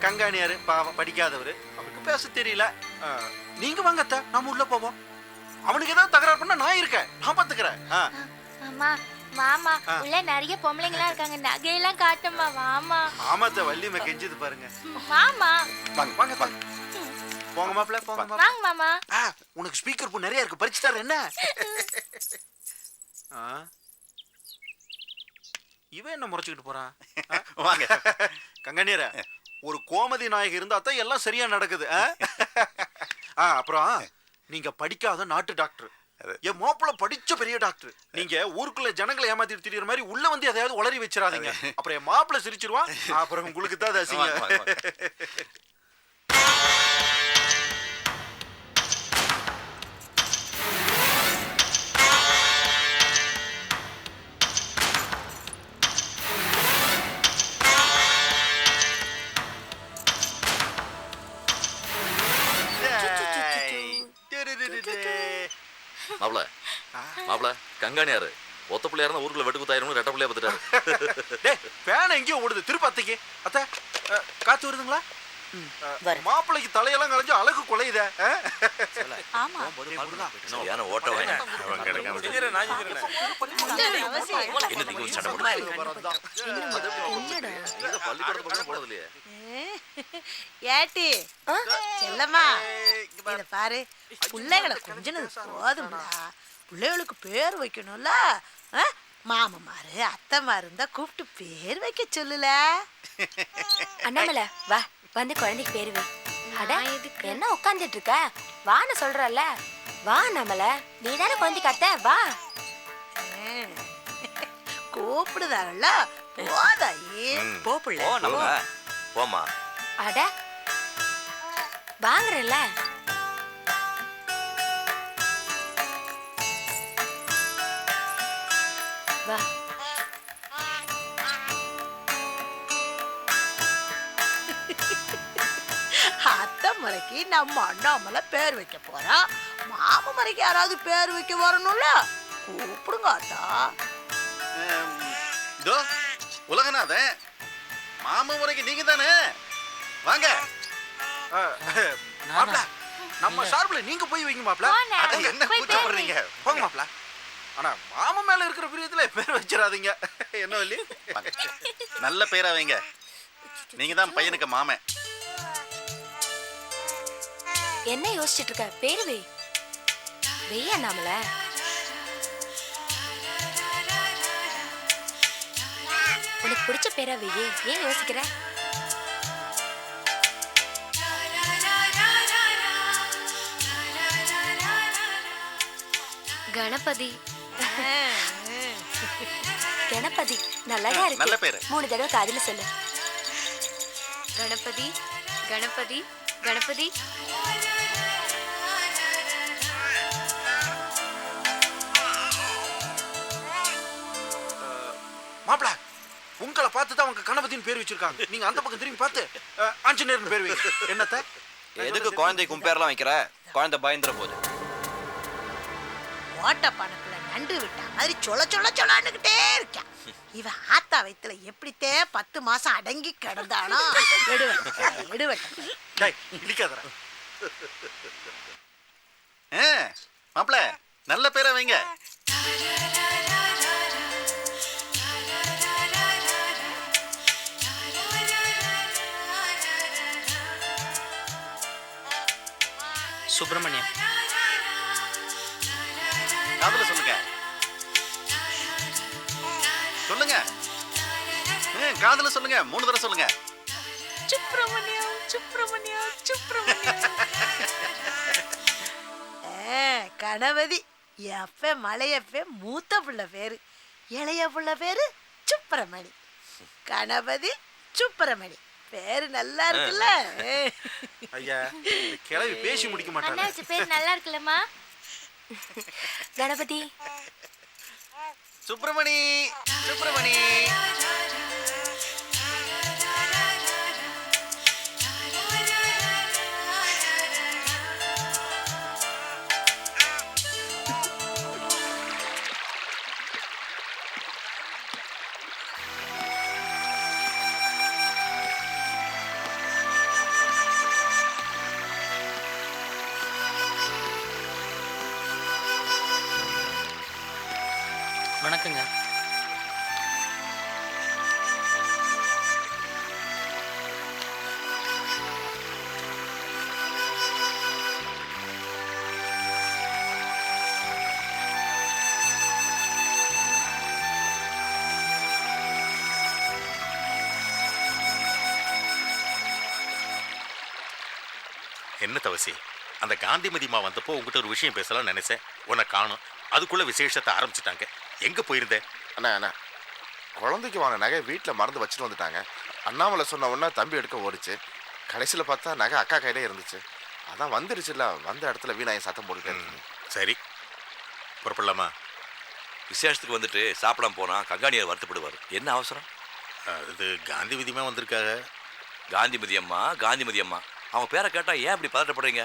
கங்காணியாரு பாவம் படிக்காதவரு, அவருக்கு பேச தெரியல. நீங்க வாங்க அத்தை, நாம உள்ள போவோம். அவனுக்கு ஏதாவது தகராறு பண்ணா நான் இருக்கேன், நான் பாத்துக்கிறேன். அம்மா மாமா, உள்ள நிறைய பொம்பளைங்களா இருக்காங்க, நகையெல்லாம் காட்டுமா. வாமா. ஆமாத்த, வள்ளியம்மா கெஞ்சுது பாருங்க. மாமா வாங்க வாங்க வாங்க. போங்க மாப்ள, போங்க மாப்ள. வாங்க மாமா. உனக்கு ஸ்பீக்கர் பூ நிறைய இருக்கு, பறிச்சு தர என்ன? இவன் என்ன முறைச்சுக்கிட்டு போறான்? வாங்க. கங்கண்ணீர, ஒரு கோமதி நாயகி இருந்தா தான் எல்லாம் சரியா நடக்குது. அப்புறம் நீங்க படிக்காத நாட்டு டாக்டர், என் மாப்பிள்ள படிச்ச பெரிய டாக்டர். நீங்க ஊருக்குள்ள ஜனங்களை ஏமாத்திட்டு திரியற மாதிரி உள்ள வந்து எதையாவது உளறி வச்சிடாதீங்க. அப்புறம் என் மாப்பிள்ள சிரிச்சிருவான். அப்புறம் உங்களுக்கு தான் அசிங்க. மாப்ள மாப்ள கங்காணியாரு ஒத்த பிள்ளையா இருந்தா ஊருக்குள்ள வெட்டு குத்தாயிரம் ரெட்ட பிள்ளையா பார்த்துட்டாரு. பேன எங்கேயோ ஓடுது திருப்பி அத்தைக்கு. அத்தை காத்து வருதுங்களா? மாப்பிள்ளைக்கு தலையெல்லாம் கலைஞ்சு அழகு குலையுத. ஏட்டி செல்லம்மா இத பாரு, பிள்ளைகளை கொஞ்சம் போதும்டா. பிள்ளைகளுக்கு பேர் வைக்கணும்ல. மாமமாரு அத்தைமாரு இருந்தா கூப்பிட்டு பேர் வைக்க சொல்லல. அண்ணாமலை வா, வந்து குழந்தைக்கு பேரு வை. அட என்ன உட்காந்துட்டு இருக்க? வான்னு சொல்றல. வா அண்ணாமலை, நீ தானே குழந்தைக்கு அத்தை, வா. கூப்பிடுதாங்கல்ல, போதா போமா. அட வாங்குறல. வா. அத்தை முறைக்கு நம்ம அண்ணாமலை பேர் வைக்க போறா. மாம முறைக்கு யாராவது பேர் வைக்க வரணும்ல, கூப்பிடுங்க அத்தா. இதோ உலகநாதன், மாம முறைக்கு நீங்க தானே, வாங்க. மாப்ள நம்ம சார்பில் நீங்க போய் வைங்க மாப்ள. என்ன கூச்சப்படுறீங்க? போங்க மாப்ள. ஆனா மாமா மேல இருக்கிற பிரியத்துல பேர் வச்சிடாதீங்க. என்ன வள்ளி? நல்ல பேரா வைங்க. நீங்க தான் பையனுக்கு மாமன். என்ன யோசிச்சுட்டு இருக்க? பேரு வை. வெய்ய அண்ணாமலை. உனக்கு பிடிச்ச பேரா வெய்யே, ஏன் யோசிக்கிற? கணபதி. கணபதி நல்லதா இருக்கு. நல்ல பேரு. 3 தடவை காதுல சொல்லு. கணபதி கணபதி கணபதி. மாப்ள உங்களை பார்த்து தான் அவங்க கணபதியின் பேர் வச்சிருக்காங்க. நீங்க அந்த பக்கம் திரும்பி பார்த்து ஆஞ்சநேயர்னு பேர் வைங்க. என்னத்த எதுக்கு குழந்தைக்கு பேர்லாம் வைக்கிற? குழந்தை பயந்துற போது. ஓட்ட பணத்துல நண்டு விட்டா மாதிரி சொல சொல சொலான்னுகிட்டே இருக்கான். இவன் ஆத்தா வயித்துல எப்படித்தே 10 மாசம் அடங்கி கிடந்தானோ. மாப்ள நல்ல பேரை வைங்க. சுப்பிரமணியம். காதுல சொல்லுங்க. சொல்லுங்க. காதுல சொல்லுங்க. 3 தடவை சொல்லுங்க. சுப்பிரமணியம் சுப்பிரமணியம் சுப்பிரமணியம். கணபதி எப்ப மலையப்ப மூத்த புள்ள பேரு, இளைய புள்ள பேரு சுப்பிரமணி. கணபதி சுப்பிரமணி பேரு நல்லா இருக்குல்ல. ஐயா கிளவி பேசி முடிக்க மாட்டாங்க. பேர் நல்லா இருக்குல்லம்மா. கணபதி. சுப்பிரமணி சுப்பிரமணி. வணக்கங்க. என்ன தவசி, அந்த காந்திமதிமா வந்தப்போ உங்ககிட்ட ஒரு விஷயம் பேசலாம்னு நினைச்சேன். உன்னை காணும். அதுக்குள்ள விசேஷத்தை ஆரம்பிச்சிட்டாங்க. எங்க போயிருந்தேன்? அண்ணா அண்ணா, குழந்தைக்கு வாங்க நகை வீட்டில் மறந்து வச்சுட்டு வந்துட்டாங்க. அண்ணாமலை சொன்ன உடனே தம்பி எடுக்க ஓடிச்சு. கடைசியில் பார்த்தா நகை அக்கா கையிலே இருந்துச்சு. அதான் வந்துருச்சுல்ல, வந்த இடத்துல வீணாய சத்தம் போட்டுட்டே இருக்கு. சரி, புறப்படலாமா? விசேஷத்துக்கு வந்துட்டு சாப்பிடாம போனா கங்காணியார் வருத்தப்படுவார். என்ன அவசரம்? இது காந்திமதிமா வந்திருக்காங்க. காந்திமதி அம்மா, காந்திமதி அம்மா. அவங்க பேரை கேட்டா ஏன் இப்படி பதட்டப்படுறீங்க?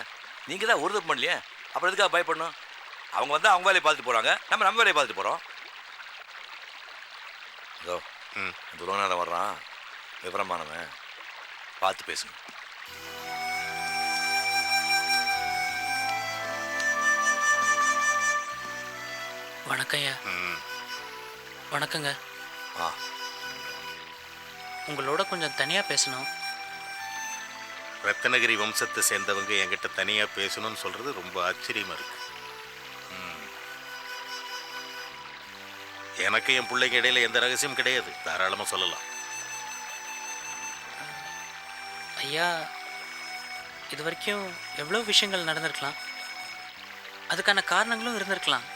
நீங்க தான் ஒரு தப்பு பண்ணலையே, அப்புறம் எதுக்காக பயப்படணும்? அவங்க வந்து அவங்க வேலையை பார்த்துட்டு போறாங்க, நம்ம வேலையை பார்த்துட்டு போறோம். அதோ துரோநாதன் வர்றான், விவரமானவன், பார்த்து பேசுங்க. வணக்கம்யா. வணக்கங்க. ஆ, உங்களோட கொஞ்சம் தனியா பேசணும். ரத்னகிரி வம்சத்தை சேர்ந்தவங்க என்கிட்ட தனியா பேசணும்னு சொல்றது ரொம்ப ஆச்சரியமா இருக்கு. எனக்கு என் பிள்ளைங்க இடையில எந்த ரகசியம் கிடையாது, தாராளமா சொல்லலாம். ஐயா, இது வரைக்கும் எவ்வளோ விஷயங்கள் நடந்திருக்கலாம், அதுக்கான காரணங்களும் இருந்திருக்கலாம்.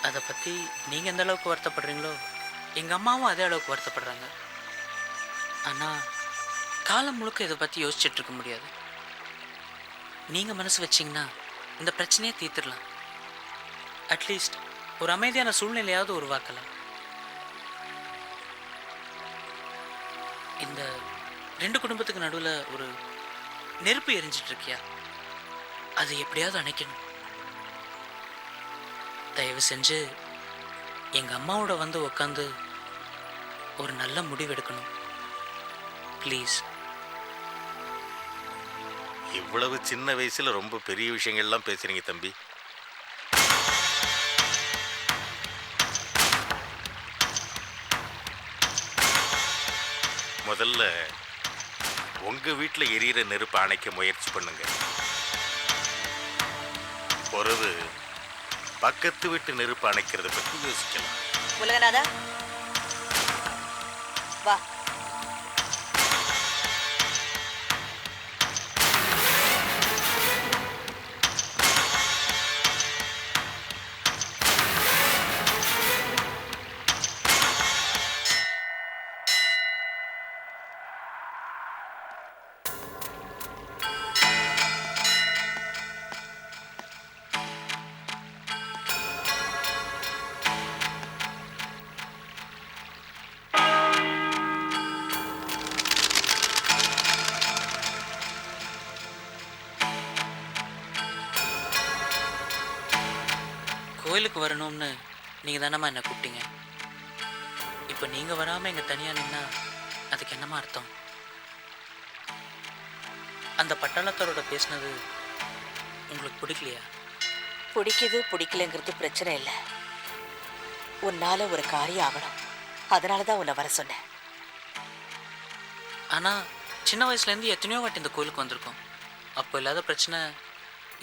அதை பற்றி நீங்கள் எந்த அளவுக்கு வருத்தப்படுறீங்களோ எங்கள் அம்மாவும் அதே அளவுக்கு வருத்தப்படுறாங்க. ஆனால் காலம் முழுக்க இதை பற்றி யோசிச்சுட்டு இருக்க முடியாது. நீங்கள் மனசு வச்சிங்கன்னா இந்த பிரச்சனையை தீர்த்துடலாம். அட்லீஸ்ட் ஒரு அமைதியான சூழ்நிலையாவது உருவாக்கலாம். இந்த 2 குடும்பத்துக்கு நடுவில் ஒரு நெருப்பு எரிஞ்சிட்டு இருக்கியா, அது எப்படியாவது அணைக்கணும். தயவு செஞ்சு எங்கள் அம்மாவோட வந்து உட்காந்து ஒரு நல்ல முடிவு எடுக்கணும் ப்ளீஸ். இவ்வளவு சின்ன வயசுல ரொம்ப பெரிய விஷயங்கள்லாம் பேசுறீங்க தம்பி. முதல்ல உங்க வீட்டுல எரியிற நெருப்பு அணைக்க முயற்சி பண்ணுங்க. பொறுது பக்கத்து வீட்டு நெருப்பு அணைக்கிறத பத்தி யோசிக்கலாம். உலகநாதா வா. கோயிலுக்கு வரணும்னு நீங்கள் தானம்மா என்னை கூப்பிட்டீங்க. இப்போ நீங்கள் வராமல் எங்கள் தனியாக நின்னா அதுக்கு என்னம்மா அர்த்தம்? அந்த பட்டாளத்தாரோட பேசினது உங்களுக்கு பிடிக்கலையா? பிடிக்குது பிடிக்கலங்கிறது பிரச்சனை இல்லை. உன்னால ஒரு காரியம் ஆகணும், அதனால தான் உன்னை வர சொன்னேன். ஆனால் சின்ன வயசுலேருந்து எத்தனையோ வாட்டி இந்த கோயிலுக்கு வந்திருக்கோம். அப்போ இல்லாத பிரச்சனை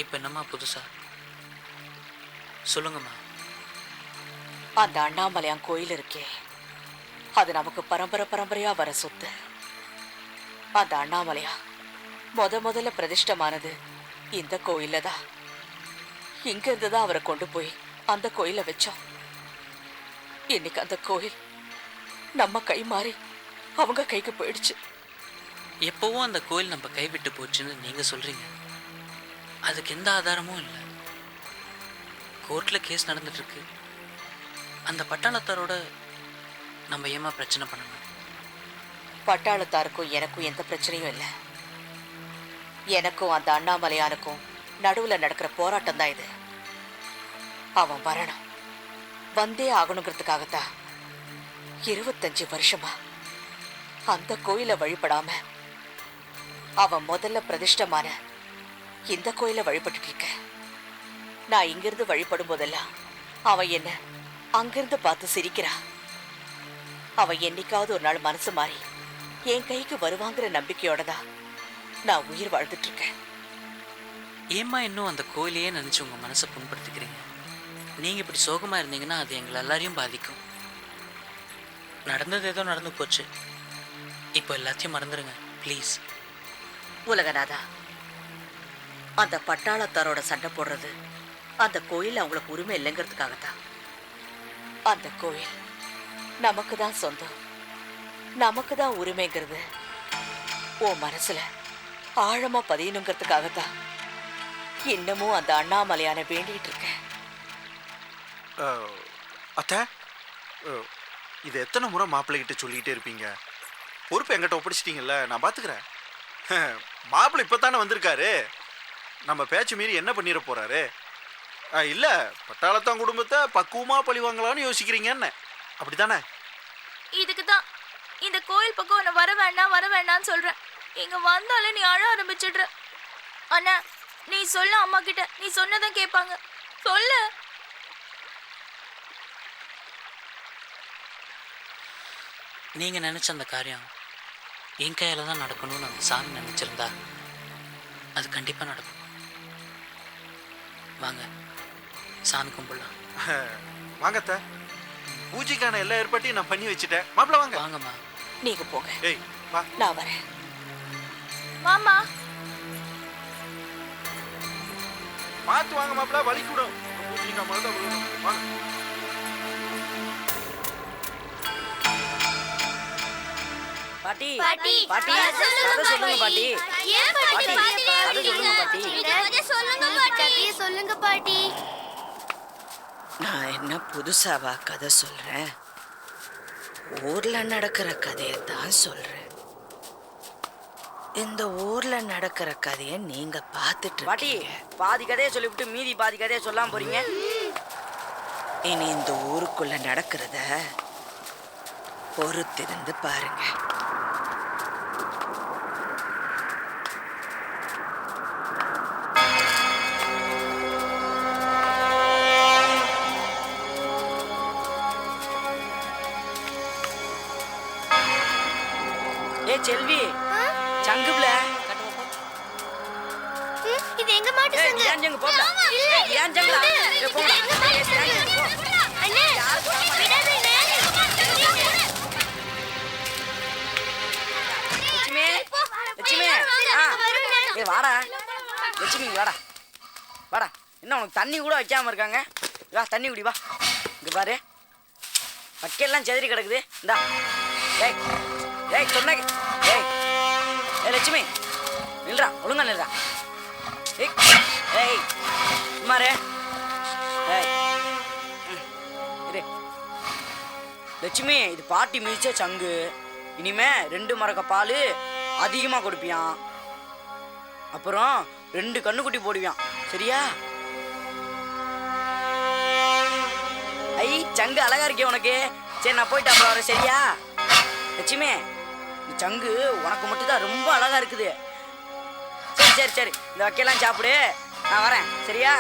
இப்போ என்னம்மா புதுசா? சொல்லுங்கம்மா. அந்த அண்ணாமலையான் கோயில் இருக்கே, அது நமக்கு பரம்பரையா வர சொத்து. அந்த அண்ணாமலையா முதல்ல பிரதிஷ்டமானது இந்த கோயில்ல தான். இங்க இருந்துதான் அவரை கொண்டு போய் அந்த கோயில வச்சோம். இன்னைக்கு அந்த கோயில் நம்ம கை மாறி அவங்க கைக்கு போயிடுச்சு. எப்பவும் அந்த கோயில் நம்ம கைவிட்டு போச்சுன்னு நீங்க சொல்றீங்க. அதுக்கு எந்த ஆதாரமும் இல்லை. கோர்ட்ல கேஸ் நடந்துட்டு இருக்கு. அந்த பட்டாளத்தாரோட நம்ம ஏமா பிரச்சனை பண்ணணும்? பட்டாளத்தாருக்கும் எனக்கும் எந்த பிரச்சனையும் இல்லை. எனக்கும் அந்த அண்ணாமலையானுக்கும் நடுவுல நடக்கிற போராட்டம் தான் இது. அவன் வரணும், வந்தே ஆகணுங்கிறதுக்காகத்தான் 25 வருஷமா அந்த கோயிலை வழிபடாம அவன் முதல்ல பிரதிஷ்டமான இந்த கோயிலை வழிபட்டு இருக்க. நான் இங்கிருந்து வழிபடும் போதெல்லாம் அவன் என்ன அங்கிருந்து பார்த்து சிரிக்கிறா. அவன் என்னைக்காவது ஒரு நாள் மனசு மாறி என் கைக்கு வருவாங்கிற நம்பிக்கையோட தான் நான் உயிர் வாழ்ந்துட்டு இருக்கேன். ஏம்மா இன்னும் அந்த கோயிலையே நினைச்சு உங்க மனசை புண்படுத்திக்கிறீங்க? நீங்க இப்படி சோகமா இருந்தீங்கன்னா அது எங்களை எல்லாரையும் பாதிக்கும். நடந்தது ஏதோ நடந்து போச்சு. இப்போ எல்லாத்தையும் மறந்துடுங்க ப்ளீஸ். உலகநாதா, அந்த பட்டாளத்தாரோட சண்டை போடுறது அந்த கோயில் அவங்களுக்கு உரிமை இல்லைங்கிறதுக்காகத்தான். அந்த கோயில் நமக்கு தான் சொந்தம், நமக்கு தான் உரிமைங்கிறது உன் மனசுல ஆழமா பதியணுங்கிறதுக்காகத்தான் இன்னமும் அந்த அண்ணாமலையான வேண்டிட்டு இருக்கேன். அத்தை, இது எத்தனை முறை மாப்பிள்ளைகிட்ட சொல்லிக்கிட்டே இருப்பீங்க? பொறுப்பு என்கிட்ட ஒப்படைச்சிட்டீங்கல்ல, நான் பார்த்துக்கிறேன். மாப்பிள்ளை இப்போ தானே வந்திருக்காரு, நம்ம பேச்சு மீறி என்ன பண்ணிட போறாரு? இல்லை, பட்டாளத்தான் குடும்பத்தை பக்குவமாக பழி வாங்கலாம்னு யோசிக்கிறீங்க என்ன, அப்படி தானே? இதுக்கு தான் இந்த கோயில் பக்கம் உன்னை வர வேண்டாம்னு சொல்றேன். இங்க வந்தாலே நீ அழ ஆரம்பிச்சிடுற. அண்ணா, நீ சொல்ல அம்மா கிட்ட, நீ சொன்னதான் கேட்பாங்க. சொல்லு. நீங்கள் நினச்ச அந்த காரியம் என் கையில் தான் நடக்கணும்னு அந்த சாமி நினச்சிருந்தா அது கண்டிப்பாக நடக்கும். வாங்க சாமி கும்பிடலாம். வாங்கத்த, பூஜைக்கான எல்லா ஏற்பாட்டையும் நான் பண்ணி வச்சுட்டேன். மாப்பிள்ள வாங்க. வாங்கம்மா. நீங்க போங்க. ஏய் வா. நான் வரேன். மாமா பார்த்து வாங்க மாப்பிள்ள, வலி கூடும். பூஜைக்கா மாதிரி தான் விழுணும். வாங்க. பாட்டி பாட்டி, பாட்டி சொல்லுங்க கதை சொல்லுங்க பாட்டி. ஏன் பாட்டி கதை சொல்லுங்க பாட்டி. சொல்லுங்க பாட்டி, சொல்லுங்க பாட்டி. நான் என்ன புதுசாவா கதை சொல்றேன்? ஊர்ல நடக்கிற கதையத்தான் சொல்றேன். இந்த ஊர்ல நடக்கிற கதைய நீங்க பார்த்துட்டு பாட்டி, பாதி கதையை சொல்லிவிட்டு மீதி பாதி கதையை சொல்லாம போறீங்க. இனி இந்த ஊருக்குள்ள நடக்கிறத பொறுத்திருந்து பாருங்க. ஏ செல்வி, சங்குல இது எங்க மாட்டு சங்கு. ஏன் சங்கு போடா? ஏன் சங்குடா? ஏ போடா. அண்ணே, விடாதீங்க. லட்சுமி, லட்சுமி. ஏ வாடா. லட்சுமி வாடா. வாடா. என்ன உனக்கு தண்ணி கூட வைக்காம இருக்காங்க? வா தண்ணி குடி வா. இங்க பாரு. வக்கையெல்லாம் செதறி கிடக்குது. இந்தா. ஏய். ஏய் சொன்ன. ஏய். ஏ லட்சுமி. நில்றா. ஒழுங்கா நில்றா. ஏய். ஏய். சும்மாரே. ஏய். இரு. லட்சுமி, இது பாட்டி மிதிச்ச சங்கு. இனிமே 2 மரக்க பால் அதிகமாக கொடுப்பியான். அப்புறம் 2 கண்ணுக்குட்டி போடுவியான். சரியா? ஐ சங்கு அழகா இருக்கே உனக்கு. சரி நான் போயிட்டு அப்புறம் வரேன். சரியா லட்சுமி? இந்த சங்கு உனக்கு மட்டும்தான் ரொம்ப அழகா இருக்குது. சரி சரி சரி, இந்த வக்கையெல்லாம் சாப்பிடு, நான் வரேன். சரியா?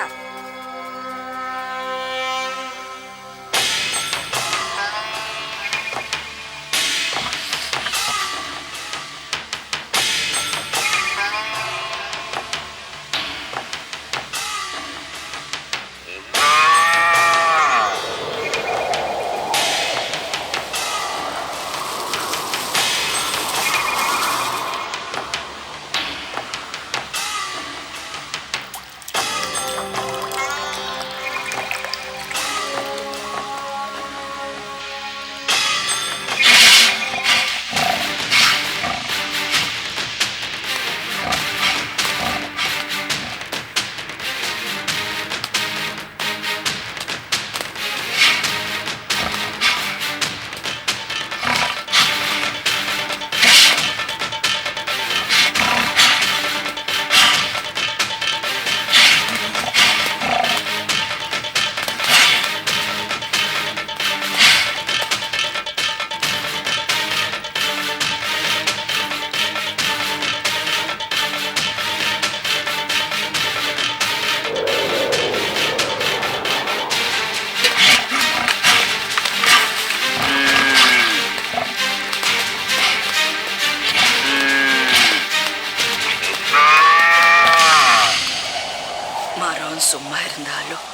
சும்மா இருந்தாலும்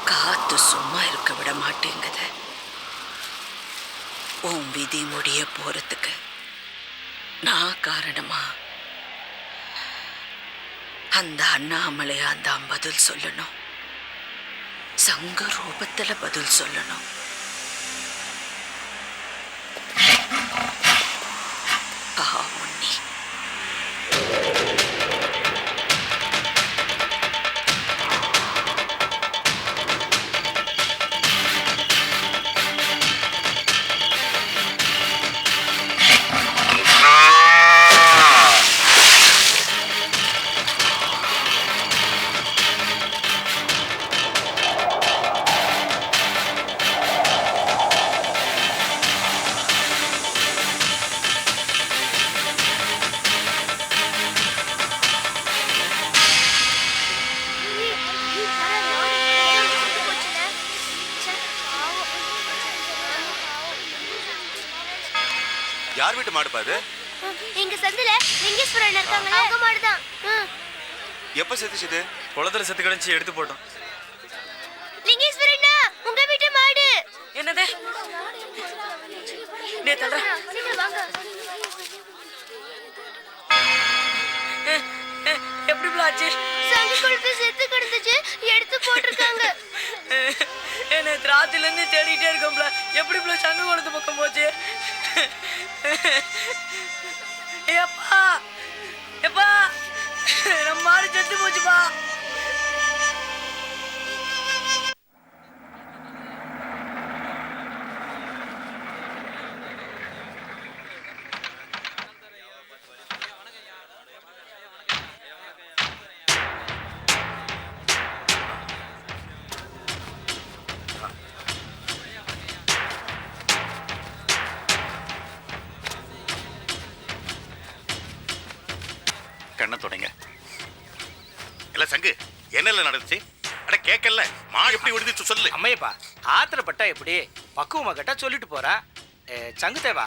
காத்து சும்மா இருக்க விட மாட்டேங்குது. உன் விதி முடிய போறதுக்கு நான் காரணமா? அந்த அண்ணாமலையான் தான் பதில் சொல்லணும். சங்க ரூபத்துல பதில் சொல்லணும். பாவம் நீ. யார் வீட்டு மாடுப்பா அது? எங்க சந்தில லிங்கேஸ்வரன் இருக்காங்களே அவங்க மாடுதான். எப்ப செத்துச்சுது? குளத்துல செத்து கிடந்துச்சு, எடுத்து போட்டோம். லிங்கேஸ்வரனா உங்க வீட்டு மாடு. என்னது? டே தள்ளுடா. சீக்கிரம் வாங்க. எப்படி பிளாச்சு? சங்கு கொழுப்பு செத்து கிடந்துச்சு, எடுத்து போட்டிருக்காங்க. என்ன ராத்திரில இருந்து தேடிட்டே இருக்கோம்ல, எப்படி பிள்ளை சங்கு குளத்து பக்கம் போச்சு? எப்பா எப்பா நம்ம மாடு செத்து போச்சுப்பா. கண்ணை தொடங்க. இல்ல சங்கு, என்னெல்லாம் நடந்துச்சு? அட கேட்கல, மாடு எப்படி விடுதிச்சு சொல்லு. அம்மையப்பா, ஆத்திரப்பட்டா எப்படி? பக்குவமா கேட்டா சொல்லிட்டு போறா. சங்கு தேவா,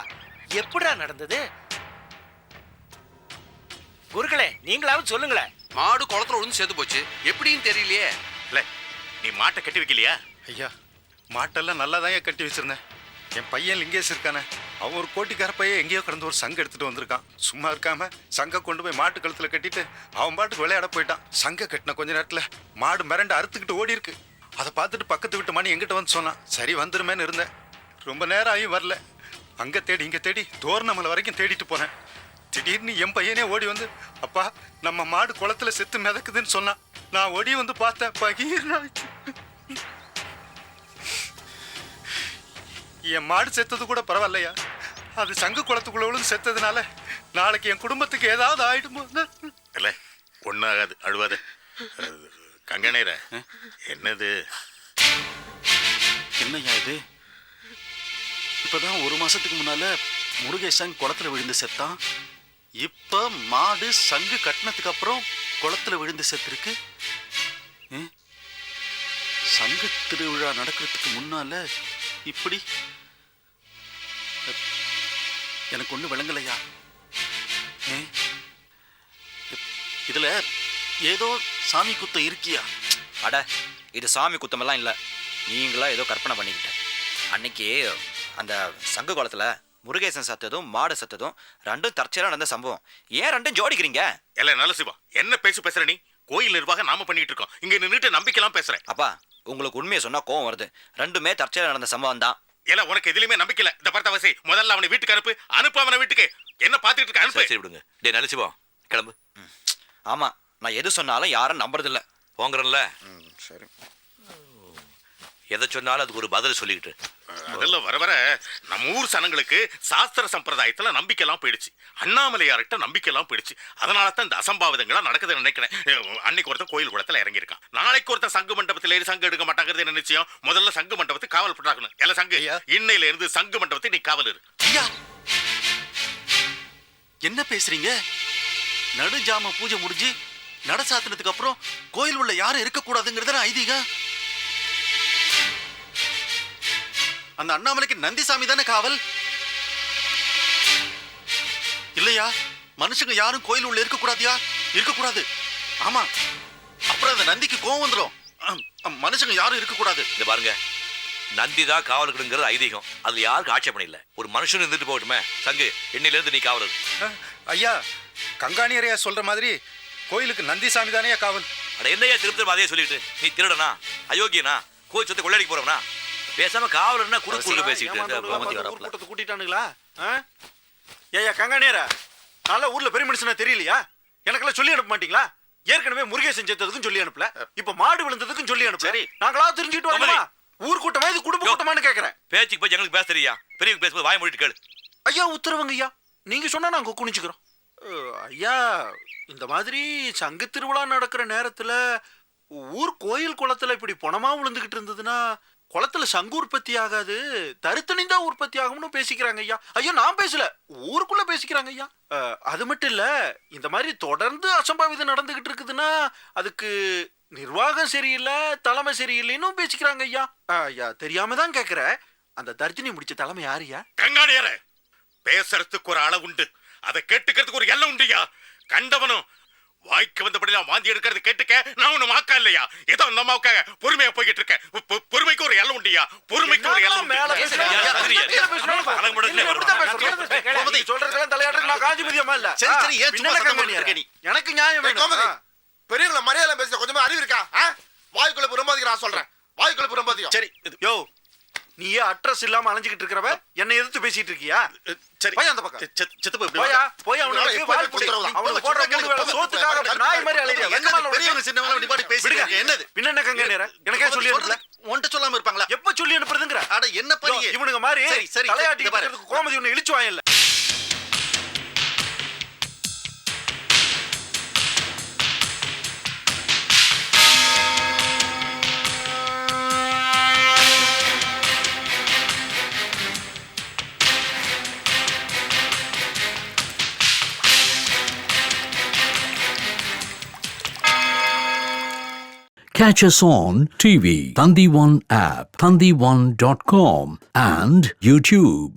எப்படிடா நடந்தது? குருக்களே, நீங்களாவது சொல்லுங்களேன். மாடு குளத்துல விழுந்து செத்து போச்சு, எப்படின்னு தெரியலையே. இல்ல, நீ மாட்டை கட்டி வைக்கலையா? ஐயா, மாட்டெல்லாம் நல்லா தான் கட்டி வச்சிருந்தேன். என் பையன் லிங்கேஷ் இருக்கானே, அவன் ஒரு கோட்டிக்கார பையன் எங்கேயோ கடந்து ஒரு சங்கம் எடுத்துட்டு வந்திருக்கான். சும்மா இருக்காம சங்க கொண்டு போய் மாட்டு கழுத்துல கட்டிட்டு அவன் பாட்டுக்கு விளையாட போயிட்டான். சங்க கட்டின கொஞ்ச நேரத்துல மாடு மிரண்டு அறுத்துக்கிட்டு ஓடி இருக்கு. அதை பார்த்துட்டு பக்கத்து வீட்டு மணி எங்கிட்ட வந்து சொன்னான். சரி வந்துருமேன்னு இருந்தேன். ரொம்ப நேரம் ஆகியும் வரல. அங்க தேடி இங்க தேடி தோரணமலை வரைக்கும் தேடிட்டு போனேன். திடீர்னு என் பையனே ஓடி வந்து, அப்பா நம்ம மாடு குளத்துல செத்து மிதக்குதுன்னு சொன்னான். நான் ஓடி வந்து பார்த்தேன், பகீர்னாச்சு. என் மாடு செத்தது கூட பரவாயில்லையா, அது சங்கு குளத்துக்குள்ள விழுந்து செத்ததுனால நாளைக்கு என் குடும்பத்துக்கு ஏதாவது ஆயிடுமோ? இல்ல, ஒன்றும் ஆகாது, அழுவாத. கங்கனேர, என்னது? என்னய்யா இது? இப்பதான் ஒரு மாசத்துக்கு முன்னால முருகேசன் குளத்துல விழுந்து செத்தான். இப்ப மாடு சங்கு கட்டினதுக்கு அப்புறம் குளத்துல விழுந்து செத்துருக்கு. சங்கு திருவிழா நடக்கிறதுக்கு முன்னால இப்படி எனக்கு ஒண்ணு விளங்கலையா? இதுல ஏதோ சாமி குத்தம் இருக்கியா? அட, இது சாமி குத்தமெல்லாம் இல்லை, நீங்களா ஏதோ கற்பனை பண்ணிக்கிட்ட. அன்னைக்கு அந்த சங்கு குளத்துல முருகேசன் சத்ததும் மாடு சத்ததும் ரெண்டும் தற்செயலா நடந்த சம்பவம். ஏன் ரெண்டும் ஜோடிக்கிறீங்க? எல்லாம் நல்ல சிவா, என்ன பேசுற நீ? கோயில் நிர்வாகம் நாம பண்ணிட்டு இருக்கோம், இங்க நின்றுட்டு நம்பிக்கைலாம் பேசுறேன். அப்பா, உங்களுக்கு உண்மையை சொன்னா கோவம் வருது. ரெண்டுமே தற்செயலா நடந்த சம்பவம் தான். ஏல, உனக்கு எதுலயுமே நம்பிக்கை இல்ல. இந்த பார்த்த வசை, முதல்ல அவனை வீட்டுக்கு அனுப்பு அவனை வீட்டுக்கு. என்ன பாத்துக்கிட்டு இருக்க? அனுப்பு. சரி விடுங்க. டேய் நல்ல கிளம்பு. ஆமா, நான் எது சொன்னாலும் யாரும் நம்புறதில்ல. போங்கறல்ல. சரி, எதை சொன்னாலும் அதுக்கு ஒரு பதில் சொல்லிக்கிட்டு. அதெல்லாம் வர வர நம்ம ஊர் சனங்களுக்கு சாஸ்திர சம்பிரதாயத்துல நம்பிக்கைலாம் போயிடுச்சு. அண்ணாமலையார்கிட்ட நம்பிக்கைலாம் போயிடுச்சு. அதனால தான் இந்த அசம்பாவிதங்கள்லாம் நடக்குதுன்னு நினைக்கிறேன். அன்னைக்கு ஒருத்தன் கோயில் குளத்துல இறங்கியிருக்கான். நாளைக்கு ஒருத்தன் சங்கு மண்டபத்தில் ஏறி சங்கு எடுக்க மாட்டாங்கிறது என்ன நிச்சயம்? முதல்ல சங்கு மண்டபத்துக்கு காவல் பட்டாக்கணும். எல்லாம் சங்கு, இன்னையில இருந்து சங்கு மண்டபத்தை நீ காவல் இரு. ஐயா, என்ன பேசுறீங்க? நடுஜாம பூஜை முடிஞ்சு நட சாத்தினதுக்கு அப்புறம் கோயில் உள்ள யாரும் இருக்கக்கூடாதுங்கிறத ஐதீகம். அந்த அண்ணாமலைக்கு நந்திசாமி தானே காவல்? இல்லையா? மனுஷங்க யாரும் கோயில் உள்ள இருக்கக்கூடாதியா? இருக்கக்கூடாது. ஆமா, அப்புறம் அந்த நந்திக்கு கோவம் வந்துடும். மனுஷங்க யாரும் இருக்கக்கூடாது. இந்த பாருங்க, நந்தி தான் காவலுக்குங்கிறது ஐதீகம். அதுல யாருக்கு ஆட்சேபணம் இல்லை. ஒரு மனுஷன் இருந்துட்டு போகட்டுமே. சங்கு, இன்னையில இருந்து நீ காவலர். ஐயா கங்காணியரையா சொல்ற மாதிரி கோயிலுக்கு நந்திசாமி தானே காவல். அட என்னையா திருப்பி அதே சொல்லிட்டு நீ திருடனா அயோக்கியனா கோயில் சொத்தை கொள்ளடிக்க போறவனா? பேசாம காவலர்னா குறுக்கு பேசிட்டு கூட்டத்தை கூட்டிட்டானுங்களா? ஏயா கங்காணியரா, நல்லா ஊர்ல பெரிய மனுஷனா தெரியலையா? எனக்கெல்லாம் சொல்லி அனுப்ப மாட்டீங்களா? ஏற்கனவே முருகேசன் செத்ததுக்கும் சொல்லி அனுப்பல, இப்ப மாடு விழுந்ததுக்கும் சொல்லி அனுப்பல. நாங்களா தெரிஞ்சுட்டு வரணுமா? ஊர் கூட்டமா இது குடும்ப கூட்டமானு கேக்குறேன். பேச்சுக்கு போய் எங்களுக்கு பேச தெரியா? பெரிய பேசும்போது வாய் மூடிட்டு கேளு. ஐயா உத்தரவுங்க ஐயா, நீங்க சொன்னா நாங்க குனிச்சுக்கிறோம். ஐயா இந்த மாதிரி சங்கு திருவிழா நடக்கிற நேரத்துல ஊர் கோயில் குளத்துல இப்படி பணமா விழுந்துகிட்டு இருந்ததுன்னா குளத்துல சங்கு உற்பத்தி ஆகாது, தருத்தணிந்தா உற்பத்தி ஆகும்னு பேசிக்கிறாங்க ஐயா. ஐயா நான் பேசல, ஊருக்குள்ள பேசிக்கிறாங்க ஐயா. அது மட்டும் இல்ல, இந்த மாதிரி தொடர்ந்து அசம்பாவிதம் நடந்துகிட்டு இருக்குதுன்னா அதுக்கு நிர்வாகம் சரியில்லை, தலைமை சரியில்லைன்னு பேசிக்கிறாங்க ஐயா. ஐயா தெரியாம தான் கேக்குறேன், அந்த தர்ஜினி முடிச்ச தலைமை யாருயா? கங்காணியரே, பேசுறதுக்கு ஒரு அளவு உண்டு, அதை கேட்டுக்கிறதுக்கு ஒரு எல்லை உண்டுயா. கண்டவனும் வாய்க்கு வந்தபடிலாம் வாந்தி எடுக்கிறது கேட்டுக்க நான் ஒண்ணு மாக்கா இல்லையா? ஏதோ அந்த அம்மாவுக்காக பொறுமையா போய்கிட்டு இருக்கேன். பொறுமைக்கு ஒரு எல்லை உண்டுயா, பொறுமைக்கு ஒரு எல்லை உண்டு. சொல்றதெல்லாம் தலையாட்டு நான் காஞ்சிபதியம்மா இல்ல. சரி சரி, ஏன் சும்மா சத்தம் போட்டுட்டு இருக்க நீ? எனக்கு நியாயம் வேணும். பெரியவங்கள மரியாதை பேச கொஞ்சமா அறிவு இருக்கா? வாய்க்குள்ள புறம்பாதிக்கிறா சொல்றேன், வாய்க்குள்ள புறம்பாதிக்கும். சரி யோ, நீயே அட்ரஸ் இல்லாம அலைஞ்சிட்டு இருக்கிறவ என்ன எதிர்த்து பேசிட்டு இருக்கியா? சரி போய் அந்த பக்கம் செத்து போய் போய் அவனுக்கு வாய் புடிறவா அவனுக்கு போடுற மூணு வேளை சோத்துக்காக நாய் மாதிரி அலையறியா? எங்கமான பெரியவங்க சின்னவங்க இப்படி பாடி பேசிட்டு என்னது? பின்ன கங்க நேரா எனக்கே சொல்லி அனுப்பல, உன்கிட்ட சொல்லாம இருப்பாங்களா? எப்ப சொல்லி அனுப்புறதுங்கற? அட என்ன பண்ணி இவனுங்க மாதிரி தலையாட்டி இருக்கிறதுக்கு கோமதி ஒன்னு இழுச்சு வாயல்ல. Catch us on TV, Thandivan app, thandivan.com and YouTube.